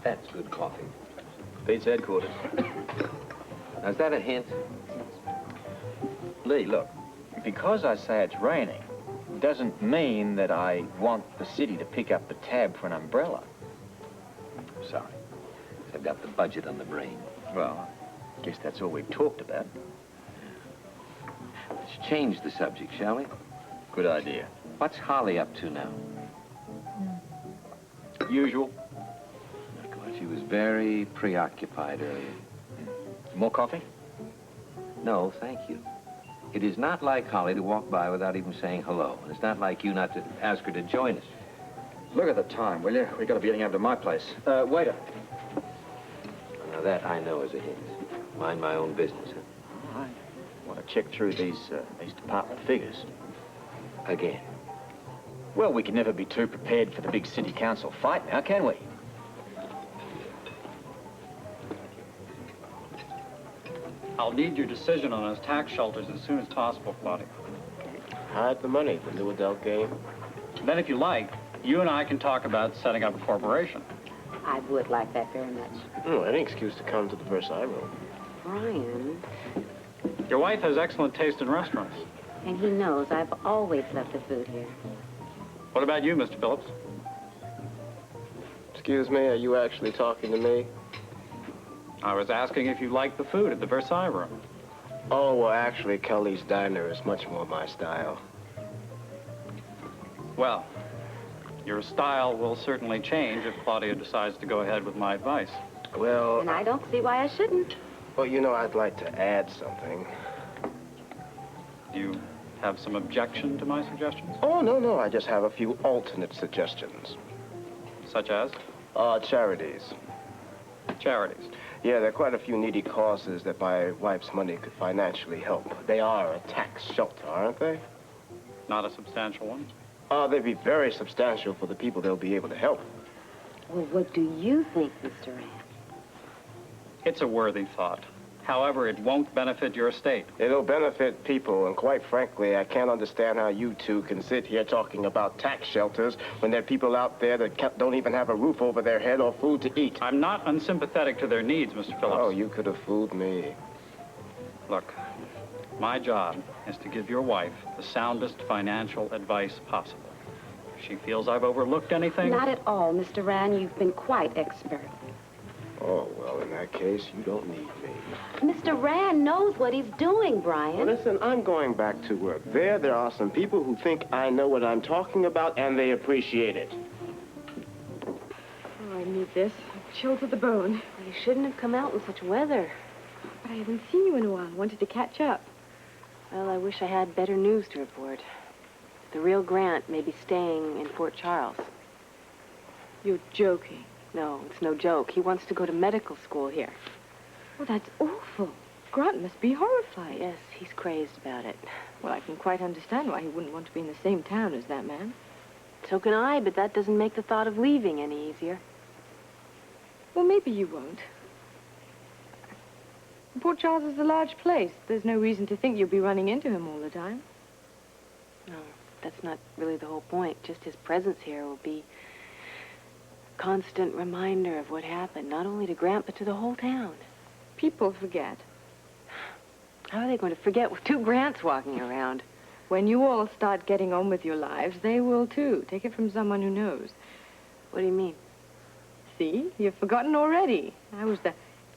That's good coffee. Beats headquarters. Now, is that a hint? Lee, look, because I say it's raining, doesn't mean that I want the city to pick up the tab for an umbrella. Sorry. I've got the budget on the brain. Well, I guess that's all we've talked about. Let's change the subject, shall we? Good idea. What's Holly up to now? Usual. She was very preoccupied earlier. More coffee? No, thank you. It is not like Holly to walk by without even saying hello. And it's not like you not to ask her to join us. Look at the time, will you? We've got to be getting over to my place. Waiter. Now, that I know is a hint. Mind my own business, huh? I want to check through these department figures. Again. Well, we can never be too prepared for the big city council fight now, can we? I'll need your decision on those tax shelters as soon as possible, Claudia. Hide the money, the new adult game. Then, if you like, you and I can talk about setting up a corporation. I would like that very much. Oh, any excuse to come to the Versailles room. Brian, Your wife has excellent taste in restaurants. and he knows I've always loved the food here. What about you, Mr. Phillips? Excuse me, are you actually talking to me? I was asking if you liked the food at the Versailles room. Oh, well, actually, Kelly's Diner is much more my style. Well, your style will certainly change if Claudia decides to go ahead with my advice. Well, And I don't see why I shouldn't. well, you know, I'd like to add something. Do you have some objection to my suggestions? Oh, no, I just have a few alternate suggestions. Such as? Charities. Charities. Yeah, there are quite a few needy causes that my wife's money could financially help. They are a tax shelter, aren't they? Not a substantial one. They'd be very substantial for the people they'll be able to help. Well, what do you think, Mr. Rand? It's a worthy thought. However, it won't benefit your estate. It'll benefit people, and quite frankly, I can't understand how you two can sit here talking about tax shelters when there are people out there that don't even have a roof over their head or food to eat. I'm not unsympathetic to their needs, Mr. Phillips. Oh, you could have fooled me. Look, my job is to give your wife the soundest financial advice possible. If she feels I've overlooked anything... Not at all, Mr. Rand. You've been quite expert. Oh, well, in that case, you don't need me. Mr. Rand knows what he's doing, Brian. Well, listen, I'm going back to work. There are some people who think I know what I'm talking about, and they appreciate it. Oh, I need this. I'm chilled to the bone. Well, you shouldn't have come out in such weather. But I haven't seen you in a while. I wanted to catch up. Well, I wish I had better news to report. The real Grant may be staying in Fort Charles. You're joking. No, it's no joke. He wants to go to medical school here. Oh, that's awful. Grant must be horrified. Yes, he's crazed about it. Well, I can quite understand why he wouldn't want to be in the same town as that man. So can I, but that doesn't make the thought of leaving any easier. Well, maybe you won't. Port Charles is a large place. There's no reason to think you'll be running into him all the time. No, that's not really the whole point. Just his presence here will be a constant reminder of what happened, not only to Grant, but to the whole town. People forget. How are they going to forget with two Grants walking around? When you all start getting on with your lives, they will too. Take it from someone who knows. What do you mean? See? You've forgotten already. I was the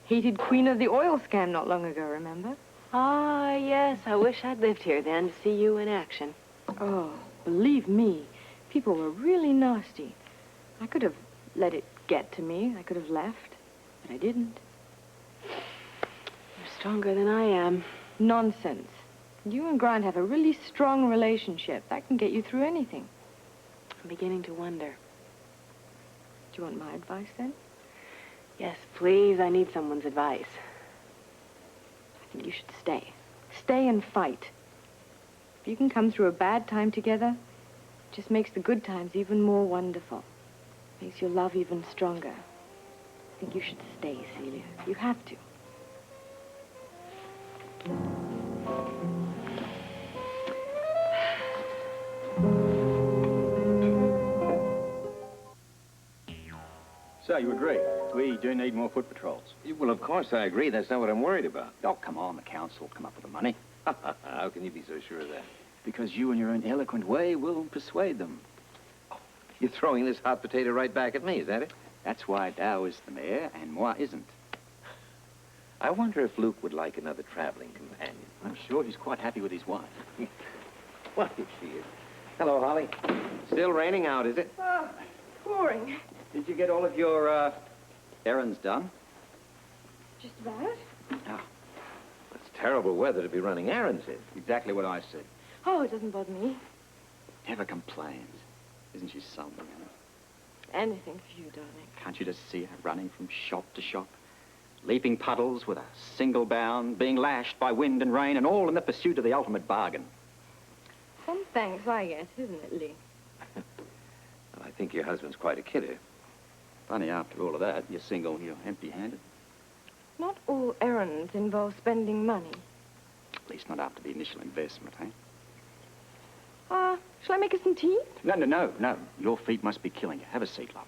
hated queen of the oil scam not long ago, remember? Ah, yes. I wish I'd lived here then to see you in action. Oh, believe me, people were really nasty. I could have let it get to me. I could have left, but I didn't. You're stronger than I am. Nonsense. You and Grant have a really strong relationship. That can get you through anything. I'm beginning to wonder. Do you want my advice, then? Yes, please. I need someone's advice. I think you should stay. Stay and fight. If you can come through a bad time together, it just makes the good times even more wonderful. Makes your love even stronger. I think you should stay, Celia. You have to. So, you agree? We do need more foot patrols. Well, of course I agree. That's not what I'm worried about. Oh, come on, the council will come up with the money. How can you be so sure of that? Because you, in your own eloquent way, will persuade them. You're throwing this hot potato right back at me, is that it? That's why Dow is the mayor and moi isn't. I wonder if Luke would like another traveling companion. I'm sure he's quite happy with his wife. What if she is? Hello, Holly. Still raining out, is it? Oh, pouring. Did you get all of your, errands done? Just about. It's terrible weather to be running errands in. Exactly what I said. Oh, it doesn't bother me. Never complains. Isn't she something, Anna? Anything for you, darling. Can't you just see her running from shop to shop? Leaping puddles with a single bound, being lashed by wind and rain, and all in the pursuit of the ultimate bargain. Some thanks, I guess, isn't it, Lee? Well, I think your husband's quite a kidder. Funny, after all of that, you're single, you're empty-handed. Not all errands involve spending money. At least not after the initial investment, eh? Shall I make us some tea? No. Your feet must be killing you. Have a seat, love.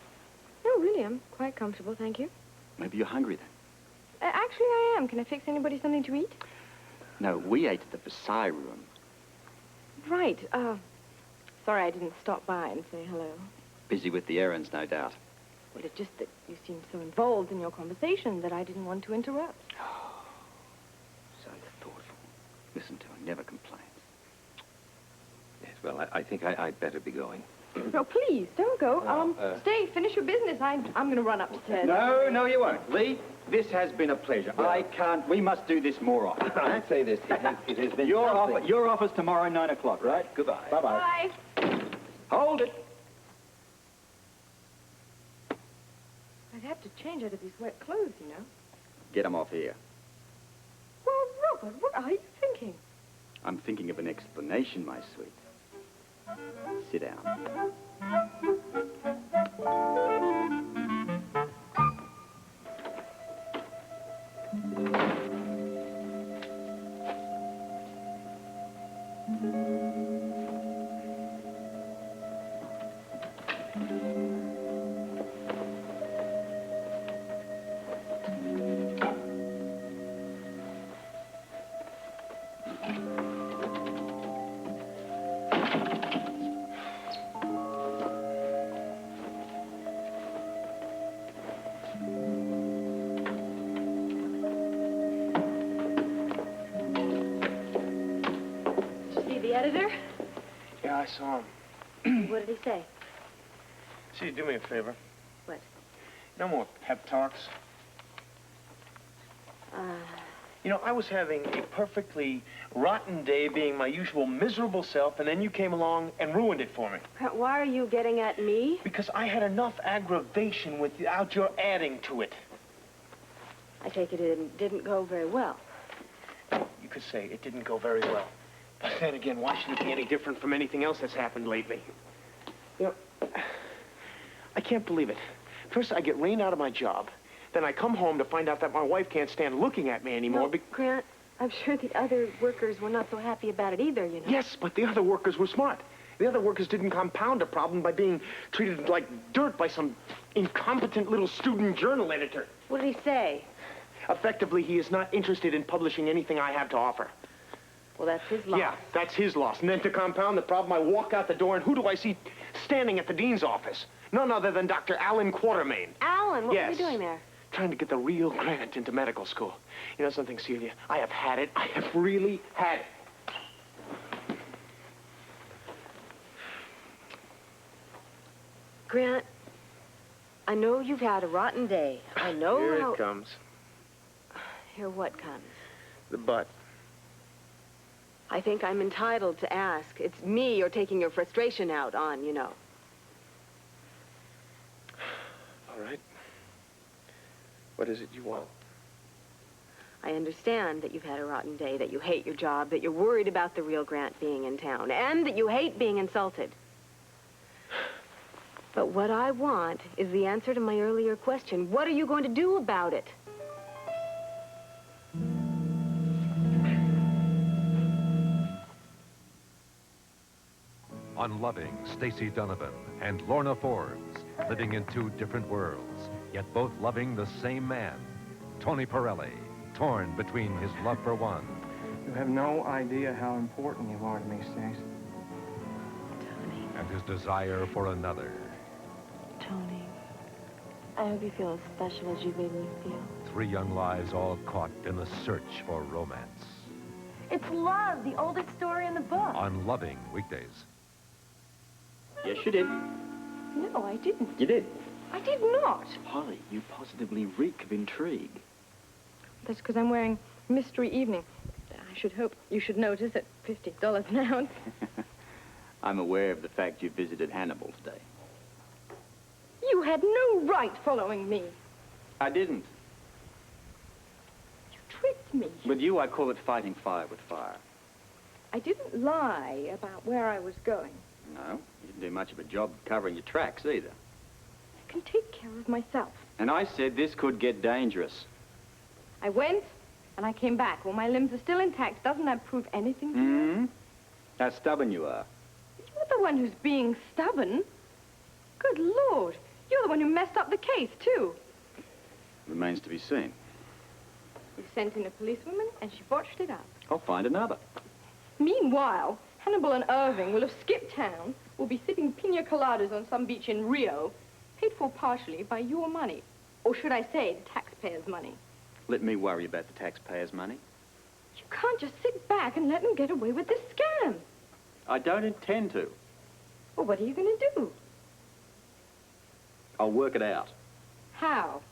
No, really, I'm quite comfortable, thank you. Maybe you're hungry then. Actually, I am. Can I fix anybody something to eat? No, we ate at the Versailles room. Right. Sorry I didn't stop by and say hello. Busy with the errands, no doubt. Well, it's just that you seemed so involved in your conversation that I didn't want to interrupt. So thoughtful. Listen to her, never complains. Yes, well, I think I'd better be going. No, please, don't go. Stay, finish your business. I'm going to run upstairs. No, you won't. Lee, this has been a pleasure. We must do this more often. I'd say this. It has been Your office tomorrow, 9 o'clock, right? Goodbye. Bye-bye. Bye. Hold it. I'd have to change out of these wet clothes, you know. Get them off here. Well, Robert, what are you thinking? I'm thinking of an explanation, my sweet. Sit down. Editor? Yeah, I saw him. What did he say? See, do me a favor. What? No more pep talks. You know, I was having a perfectly rotten day being my usual miserable self, and then you came along and ruined it for me. Why are you getting at me? Because I had enough aggravation without your adding to it. I take it didn't go very well. You could say it didn't go very well. But then again, why should it be any different from anything else that's happened lately? You know, I can't believe it. First, I get rained out of my job. Then I come home to find out that my wife can't stand looking at me anymore. No, Grant, I'm sure the other workers were not so happy about it either, you know. Yes, but the other workers were smart. The other workers didn't compound a problem by being treated like dirt by some incompetent little student journal editor. What did he say? Effectively, he is not interested in publishing anything I have to offer. Well, that's his loss. Yeah, that's his loss. And then to compound the problem, I walk out the door, and who do I see standing at the dean's office? None other than Dr. Alan Quatermain. Alan, what Yes. was he doing there? Trying to get the real Grant into medical school. You know something, Celia? I have had it. I have really had it. Grant, I know you've had a rotten day. I know Here how... it comes. Here what comes? The butt. I think I'm entitled to ask. It's me you're taking your frustration out on, you know. All right. What is it you want? I understand that you've had a rotten day, that you hate your job, that you're worried about the real Grant being in town, and that you hate being insulted. But what I want is the answer to my earlier question. What are you going to do about it? Unloving Stacey Donovan and Lorna Forbes, living in two different worlds, yet both loving the same man, Tony Pirelli, torn between his love for one. You have no idea how important you are to me, Stace. Tony. And his desire for another. Tony. I hope you feel as special as you've made me feel. 3 young lives all caught in the search for romance. It's love, the oldest story in the book. On Loving Weekdays. Yes, you did. No, I didn't. You did. I did not. Holly, you positively reek of intrigue. That's because I'm wearing Mystery Evening. I should hope you should notice at $50 an ounce. I'm aware of the fact you visited Hannibal today. You had no right following me. I didn't. You tricked me. With you, I call it fighting fire with fire. I didn't lie about where I was going. No, you didn't do much of a job covering your tracks either. I can take care of myself. And I said this could get dangerous. I went, and I came back. Well, my limbs are still intact. Doesn't that prove anything to you? Hmm? How stubborn you are. You're the one who's being stubborn. Good Lord. You're the one who messed up the case, too. Remains to be seen. You sent in a policewoman, and she botched it up. I'll find another. Meanwhile, Hannibal and Irving will have skipped town, will be sipping pina coladas on some beach in Rio, paid for partially by your money. Or should I say, the taxpayers' money. Let me worry about the taxpayers' money. You can't just sit back and let them get away with this scam. I don't intend to. Well, what are you going to do? I'll work it out. How?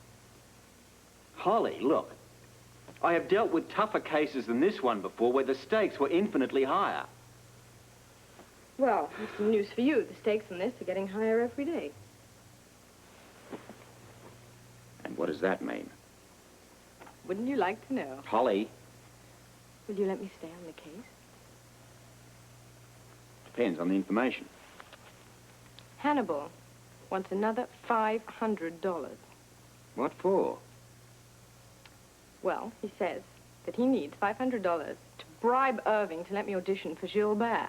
Holly, look. I have dealt with tougher cases than this one before where the stakes were infinitely higher. Well, there's some news for you. The stakes on this are getting higher every day. And what does that mean? Wouldn't you like to know? Holly, Will you let me stay on the case? depends on the information. Hannibal wants another $500. What for? Well, he says that he needs $500 to bribe Irving to let me audition for Gilbert.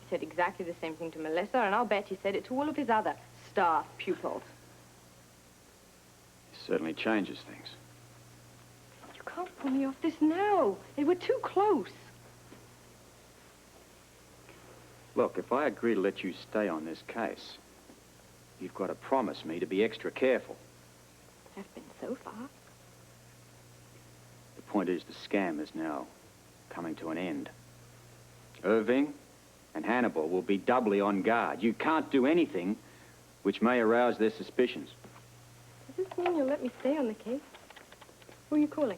He said exactly the same thing to Melissa, and I'll bet he said it to all of his other star pupils. It certainly changes things. You can't pull me off this now. They were too close. Look, if I agree to let you stay on this case, you've got to promise me to be extra careful. I've been so far. The point is the scam is now coming to an end. Irving and Hannibal will be doubly on guard. You can't do anything which may arouse their suspicions. Does this mean you'll let me stay on the case? Who are you calling?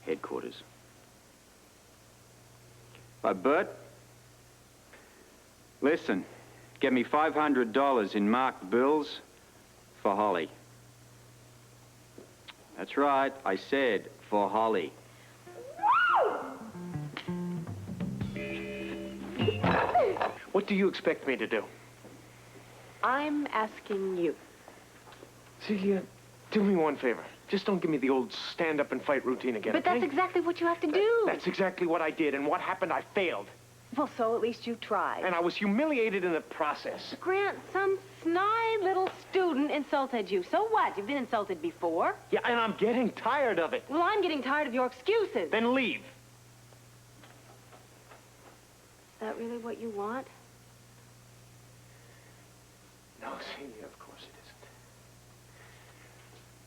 Headquarters. Bert, listen, get me $500 in marked bills for Holly. That's right, I said for Holly. What do you expect me to do? I'm asking you. Celia, do me one favor. Just don't give me the old stand-up-and-fight routine again, But that's okay? exactly what you have to do. That's exactly what I did, and what happened, I failed. Well, so at least you tried. And I was humiliated in the process. Grant, some snide little student insulted you. So what? You've been insulted before. Yeah, and I'm getting tired of it. Well, I'm getting tired of your excuses. Then leave. Is that really what you want? No, Celia, of course it isn't.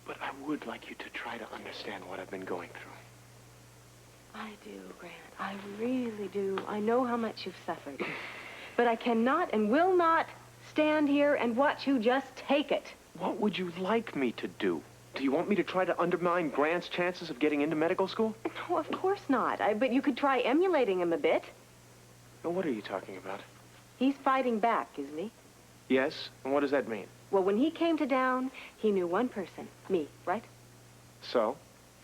But I would like you to try to understand what I've been going through. I do, Grant. I really do. I know how much you've suffered. But I cannot and will not stand here and watch you just take it. What would you like me to do? Do you want me to try to undermine Grant's chances of getting into medical school? No, of course not. But you could try emulating him a bit. Now, what are you talking about? He's fighting back, isn't he? Yes? And what does that mean? Well, when he came to town, he knew one person, me, right? So?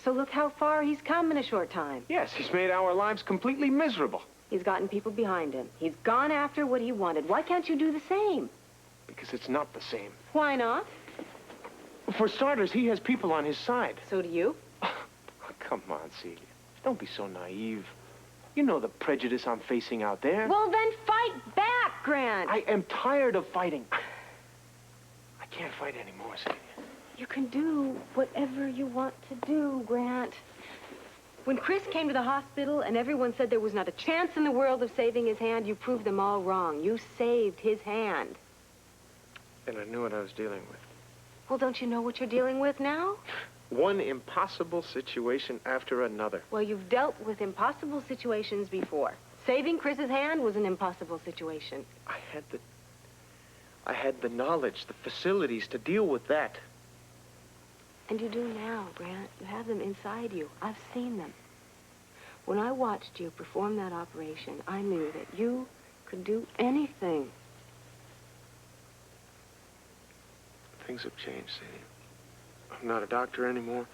So look how far he's come in a short time. Yes, he's made our lives completely miserable. He's gotten people behind him. He's gone after what he wanted. Why can't you do the same? Because it's not the same. Why not? For starters, he has people on his side. So do you. Come on, Celia. Don't be so naive. You know the prejudice I'm facing out there. Well, then fight back, Grant. I am tired of fighting. I can't fight anymore, Celia. You can do whatever you want to do, Grant. When Chris came to the hospital and everyone said there was not a chance in the world of saving his hand, you proved them all wrong. You saved his hand. And I knew what I was dealing with. Well, don't you know what you're dealing with now? One impossible situation after another. Well, you've dealt with impossible situations before. Saving Chris's hand was an impossible situation. I had the knowledge, the facilities to deal with that. And you do now, Grant. You have them inside you. I've seen them. When I watched you perform that operation, I knew that you could do anything. Things have changed, Celia. I'm not a doctor anymore.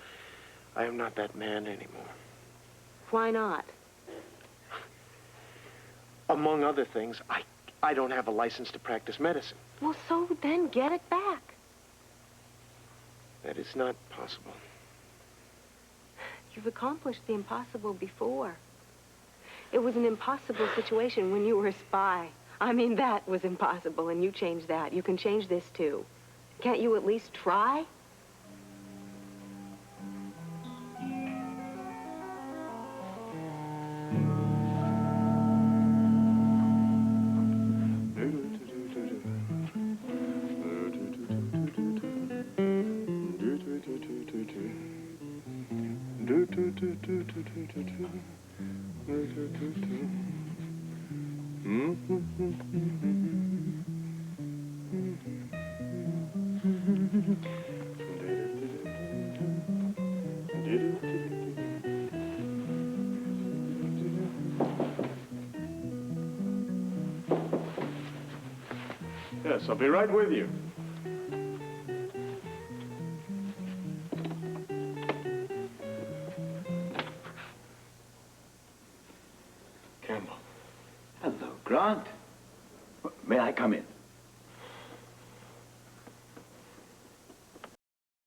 I am not that man anymore. Why not? Among other things, I don't have a license to practice medicine. Well, so then get it back. That is not possible. You've accomplished the impossible before. It was an impossible situation when you were a spy. I mean, that was impossible, and you changed that. You can change this, too. Can't you at least try? Yes, I'll be right with you. Campbell. Hello, Grant. May I come in?